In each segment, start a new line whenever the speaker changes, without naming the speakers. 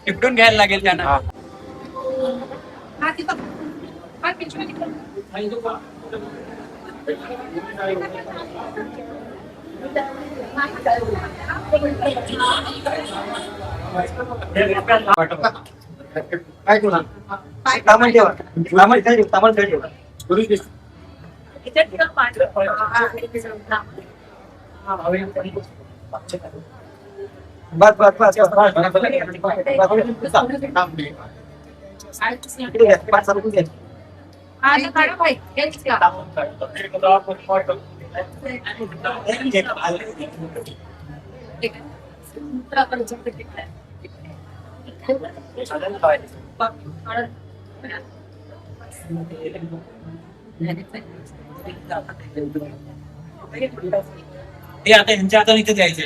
टिपटून घ्यायला लागेल त्यांना.
काय तुला तामण ठेवा, तामण ठेवा. बस बस बस
हे आता ह्यांच्या हाताने इथे द्यायचे.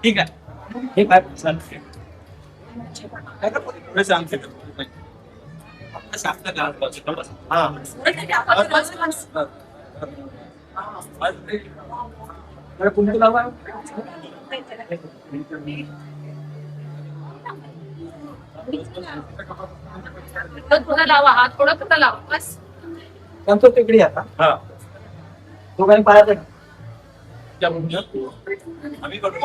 ठीक आहे.
थोडा लावा हात, थोडा थोडा लावा बस.
तिकडे आता तो काही पाहत
आम्ही करू.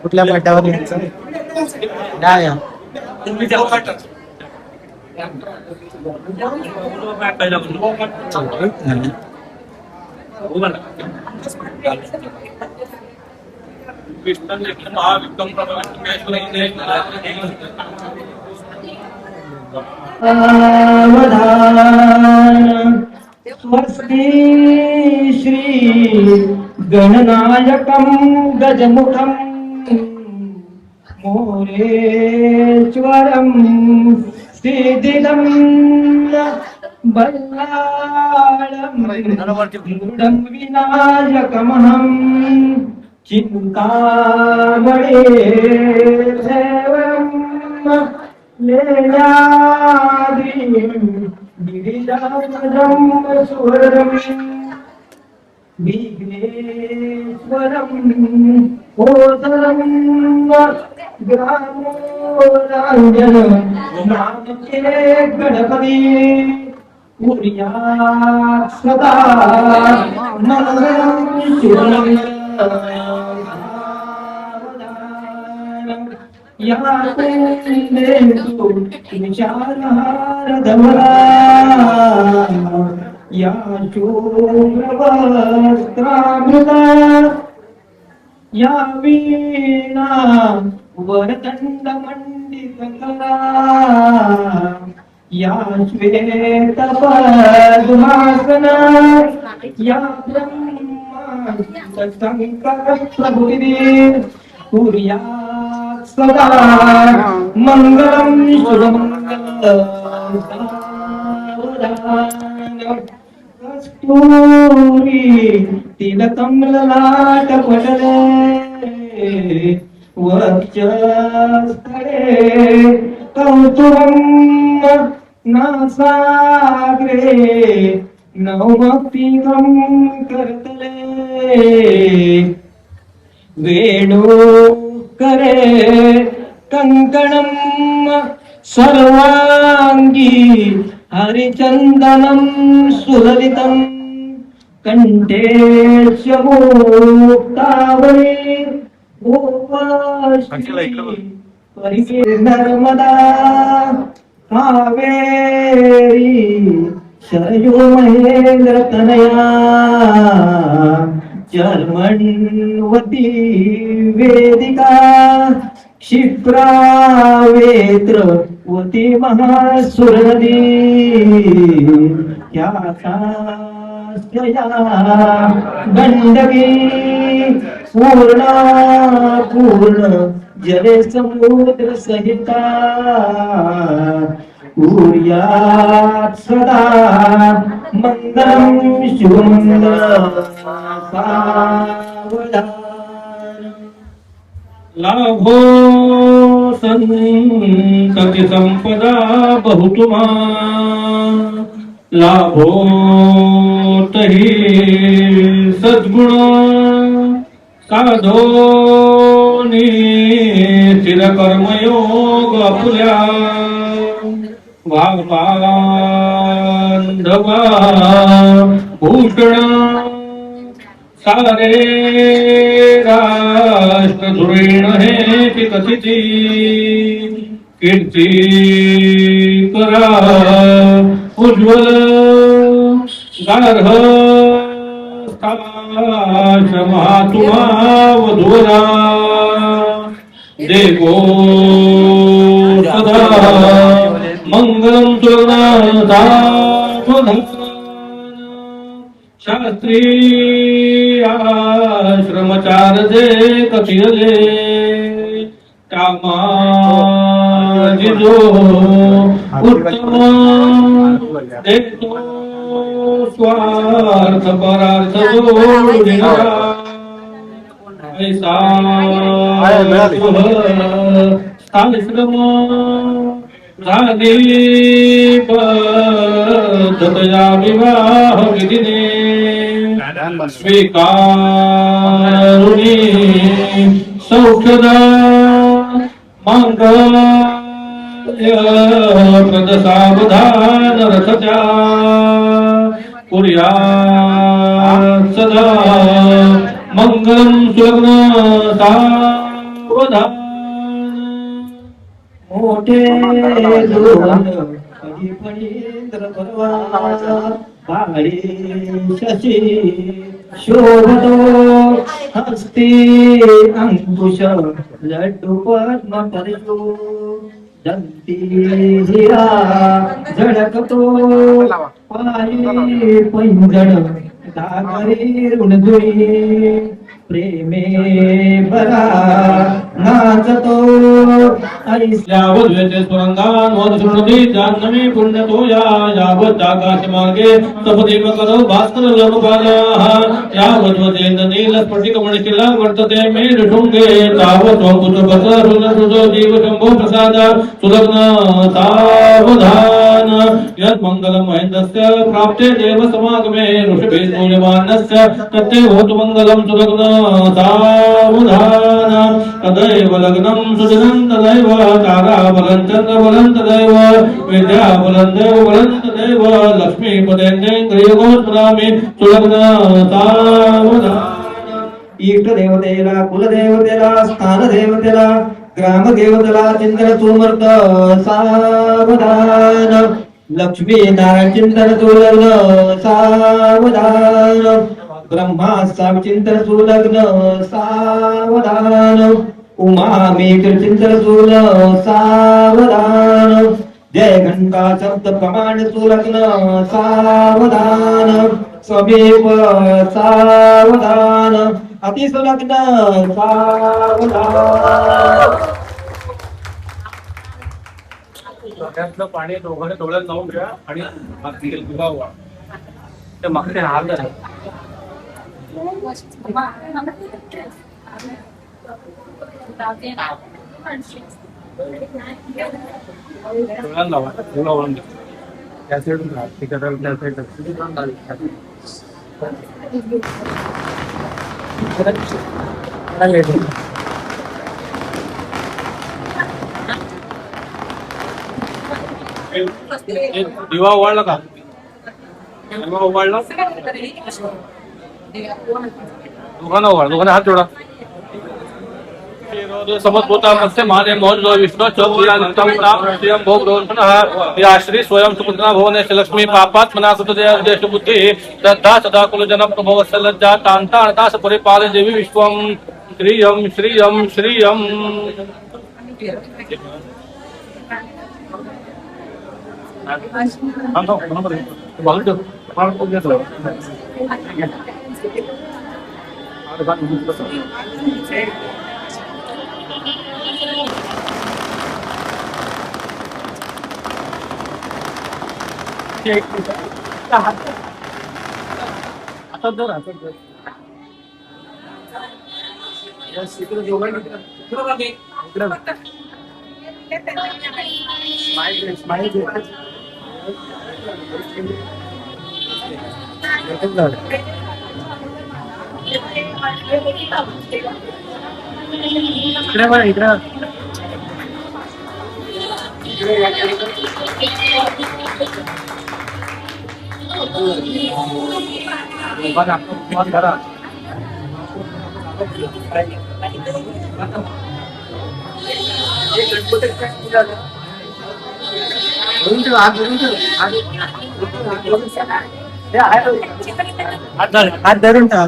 कुठल्या पाट्यावर लिहायचं? डाव्या.
तुम्ही जाऊ वाटत
स्वस्ति श्री गणनायकं गजमुखं मोरेश्वरं सिद्धिदं बल्लाळं मूढं विनायकमहं चिन्तामणे देवं लेयाद्रिं गिरिजापदं सुवरं विघ्नेश्वरं ओदरं ग्रामोराञ्जन नामके गणपति पुर्या सदा मंगलं शिवं या कुन्देन्दु विचारहारधवला या शुभ्रवस्त्रामृता या वीणा वरदण्डमण्डितकला या श्वेतपद्मासना या ब्रह्माण्डशङ्करप्रभुतिः कुर्यात् सदा मङ्गलं शुभमङ्गलं कस्तूरी तिलकं ललाटपटले वक्षस्थले कौतुकं नासाग्रे नवमपिकं करतले वेणु करे कंकणम सर्वांगी हरिचंदनं सुललितं कंठे मुक्तावली गोपाश्री नर्मदा कावेरी शरयो महेंद्र तनया जर्मण्वती वेदिका क्षिप्रावेत्रवती महासुरनदी या गंडकी पूर्ण जले समुद्र सहिता कुर्यात् सदा मंगलम शुभमंगलम सावधान
लाभो संतति संपदा बहुतुमा लाभो तही सद्गुण साधो स्थिर कर्मयोग आपुल्या वाग्बांधवा भूषण सारे राष्ट्र धुरेण हे कथिती कीर्ती करा उज्ज्वल गार्ह महात्मा वधुरा देवो सदा मंगलम सुरनाथा शास्त्री आश्रमचार जे कपिले कामाजिजो उत्तम देतो स्वार्थ परार्थ जोडिना ऐसा स्थानश्रम झाली विवाह विधिने स्वीकारुणी सौख्यदा मांगल्य प्रद सावधान रथच्या कुर्यात् सदा मंगलम सुलग्न सावधान
मोठे दोन फणींद्र भरवा बाळी शशी शोभतो हस्ती अंकुश लड्डू पद्म परशु दंती हिरा झळकतो पायी पैंजण दागरी ऋणजुळी प्रेमे बरा नाचतो
यावद्वेते स्वरंगान वदशृणुति जाह्नवी पुण्यतोया यावत् आकाशमार्गे तपदेव करो भास्कर लोकपालाः यावद्वदेन नीलस्फटिकमणिशिला वर्तते मेरुशृङ्गे तावत् स्वपुत्रपत्ररुलसुतो जीवशम्भो प्रसाद सुलग्न सावधान यद्मङ्गलं महेन्द्रस्य प्राप्ते देवसमागमे ऋषिभिः स्तूयमानस्य तत्ते होतु मङ्गलं सुलग्न सावधान तदैव लग्नं सुदिनं तदैव ताराबलं चन्द्रबलं तदैव विद्याबलं देवबलं तदैव लक्ष्मीपदेन्द्रेन्द्रियगो स्मरामि सुलग्न सावधान
इष्टदेवतेला कुलदेवतेला स्थानदेवतेला ग्रामदेवतेला चिंतन सुमर्थ सावधान लक्ष्मी नारायण चिंतन सुलग्न सावधान ब्रह्मा चिंतन सुलग्न सावधान उमा मेघ चिंतन सुलग्न सावधान जय घंटा शब्द प्रमाण सुलग्न सावधान समीप सावधान अतिसुलग्न सावधान
डोक्यातलं पाणी दोघांनी डोळ्यात लावून घ्या आणि दुधावा ते मागचे हाल आहे डोळ्यात लावा डोळा वळून घ्या त्या साईडून राहा त्या साईड एक दिवा ओवाळला का? दिवा ओवाळला? दोघांना हात जोडा. समजभूता मत्स्य महादेव महोदय विष्णू चौक्रियानित्यं प्राप्तियं भोग पुनः या श्री स्वयं सुपुत्रा भुवनेश्वर लक्ष्मी पापात्मना सुतदेव देश बुद्धि श्रद्धा सदा कुल जन प्रभवस्य लज्जा तांता अनतास परिपाल देवी विश्वं श्रीयं श्रीयं श्रीयं.
हात धरून ठेवा.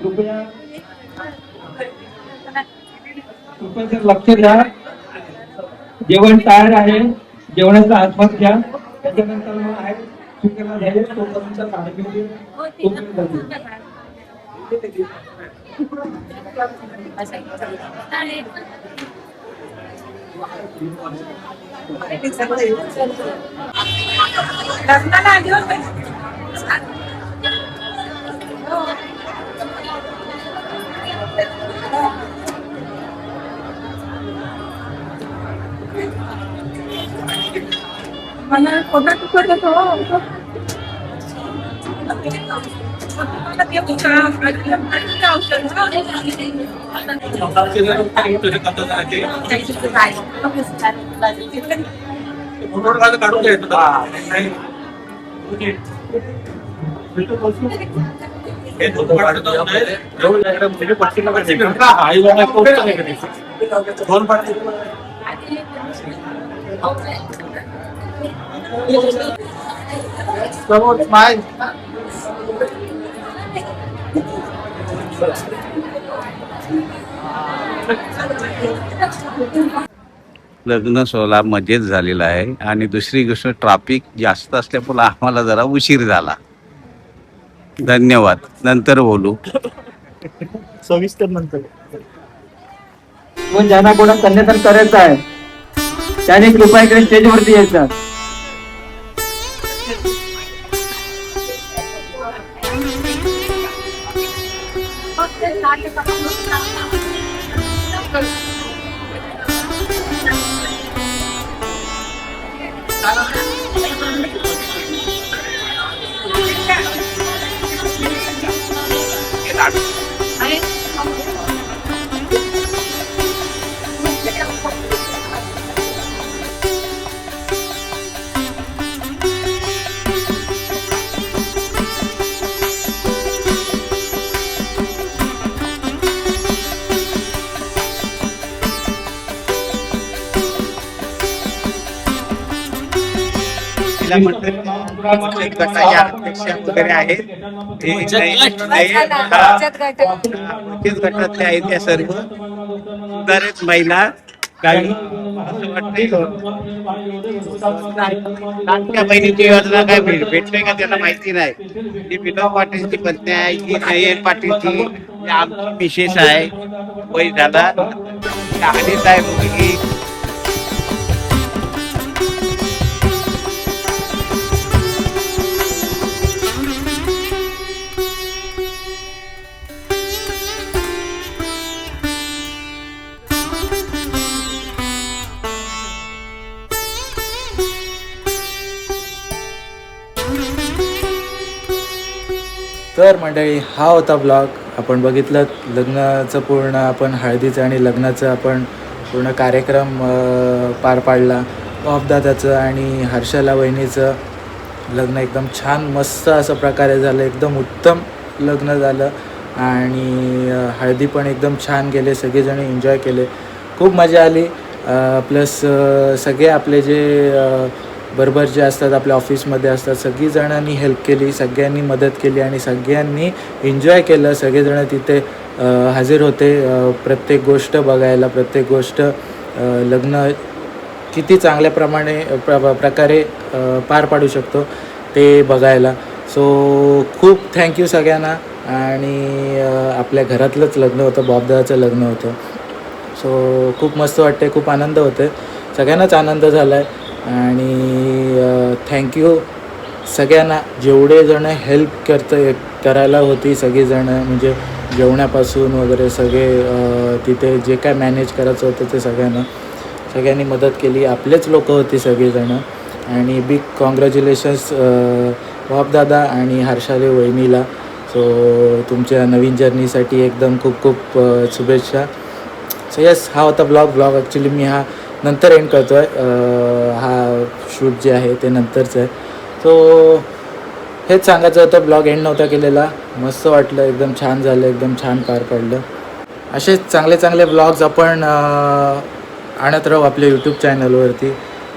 कृपया सर लक्ष द्या. जेवण तयार आहे. जेवणाचा आस्वाद घ्या. त्याच्यानंतर मग आहे स्वीकारला जाईल. तोपर्यंत कार्यक्रम
मला फोटो करत होतो.
काढून घ्यायचं.
लग्न सोहळा मजेत झालेला आहे आणि दुसरी गोष्ट ट्रॅफिक जास्त असल्यामुळे आम्हाला जरा उशीर झाला. धन्यवाद. नंतर बोलू.
सविस्तर नंतर. मग ज्यांना कोणा कन्यादान करायचं आहे त्याने कृपया इकडे स्टेजवरती यायचं.
गटाचे अध्यक्ष वगैरे आहेत. बचत गटातले आहेत त्या सर्व सुधारित महिला. काही असं वाटतंय लाडक्या बहिणीची योजना काय भेटते का त्यांना माहिती नाही. ही विनोद पाटीलची पत्नी आहे, ही नयन पाटीलची आमची मिसेस आहे. वय झाला आलीच आहे मुलगी.
तर मंडळी हा होता ब्लॉग. आपण बघितलं लग्नाचं पूर्ण आपण हळदीचं आणि लग्नाचं आपण पूर्ण कार्यक्रम पार पाडला. बापदादाचं आणि हर्षला वहिनीचं लग्न एकदम छान मस्त असं प्रकारे झालं. एकदम उत्तम लग्न झालं आणि हळदी पण एकदम छान गेले. सगळेजण एन्जॉय केले. खूप मजा आली. प्लस सगळे आपले जे बरोबर जे असतात आपल्या ऑफिसमध्ये असतात सगळीजणांनी हेल्प केली, सगळ्यांनी मदत केली आणि सगळ्यांनी एन्जॉय केलं. सगळेजण तिथे हजर होते प्रत्येक गोष्ट बघायला, प्रत्येक गोष्ट लग्न किती चांगल्या प्रकारे पार पाडू शकतो ते बघायला. सो खूप थँक्यू सगळ्यांना. आणि आपल्या घरातलंच लग्न होतं, बापदादाचं लग्न होतं. सो खूप मस्त वाटते, खूप आनंद होते. सगळ्यांनाच आनंद झाला आहे. आणि थँक्यू सगळ्यांना जेवढे जण हेल्प करायला होती सगळीजणं, म्हणजे जेवणापासून वगैरे सगळे तिथे जे काय मॅनेज करायचं होतं ते सगळ्यांनी मदत केली. आपलेच लोक होती सगळीजणं. आणि बिग कॉंग्रॅच्युलेशन्स बापदादा आणि हर्षाली वहिनीला. सो तुमच्या नवीन जर्नीसाठी एकदम खूप खूप शुभेच्छा. सो यस, हा होता ब्लॉग ॲक्च्युली मी हा नंतर एंड करतो आहे. हा शूट जे आहे ते नंतरचं आहे. सो हेच सांगायचं होतं, ब्लॉग एंड नव्हता केलेला. मस्त वाटलं, एकदम छान झालं, एकदम छान पार पडलं. असेच चांगले चांगले ब्लॉग्स आपण आणत राहू आपल्या यूट्यूब चॅनलवरती.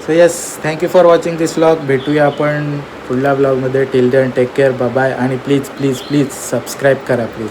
So yes, thank you for watching this vlog. भेटूया आपण पुढल्या ब्लॉगमध्ये. Till then take care, bye. आणि प्लीज प्लीज प्लीज सबस्क्राईब करा प्लीज.